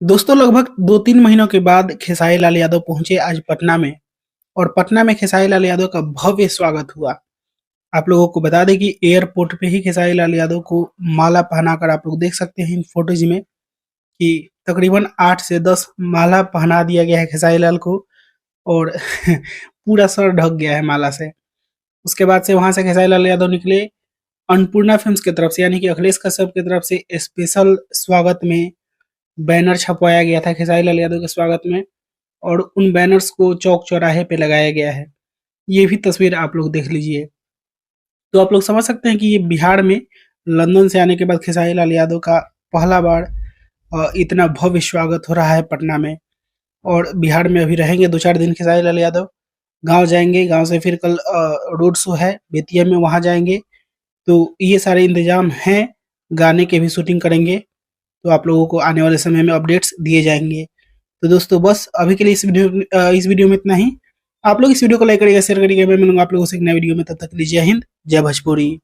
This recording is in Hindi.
दोस्तों लगभग 2-3 महीनों के बाद खेसारी लाल यादव पहुंचे आज पटना में और पटना में खेसारी लाल यादव का भव्य स्वागत हुआ। आप लोगों को बता दें कि एयरपोर्ट पे ही खेसारी लाल यादव को माला पहनाकर आप लोग देख सकते हैं इन फोटोज में कि तकरीबन 8 से 10 माला पहना दिया गया है खेसारी लाल को और पूरा सर ढक गया है माला से। उसके बाद से वहां से खेसारी लाल यादव निकले अन्नपूर्णा फिल्म्स की तरफ से यानी कि अखिलेश कश्यप की तरफ से स्पेशल स्वागत में बैनर छपवाया गया था खेसारी लाल यादव के स्वागत में और उन बैनर्स को चौक चौराहे पे लगाया गया है। ये भी तस्वीर आप लोग देख लीजिए। तो आप लोग समझ सकते हैं कि ये बिहार में लंदन से आने के बाद खेसारी लाल यादव का पहला बार इतना भव्य स्वागत हो रहा है पटना में। और बिहार में अभी रहेंगे 2-4 दिन खेसारी लाल यादव। गाँव जाएँगे, गाँव से फिर कल रोड शो है बेतिया में, वहाँ जाएँगे। तो ये सारे इंतज़ाम हैं, गाने की भी शूटिंग करेंगे। तो आप लोगों को आने वाले समय में अपडेट्स दिए जाएँगे। तो दोस्तों बस अभी के लिए इस वीडियो में इतना ही। आप लोग इस वीडियो को लाइक करिएगा, शेयर करिएगा। मैं मिलूँगा आप लोगों से एक नए वीडियो में, तब तक के लिए जय हिंद, जय भोजपुरी।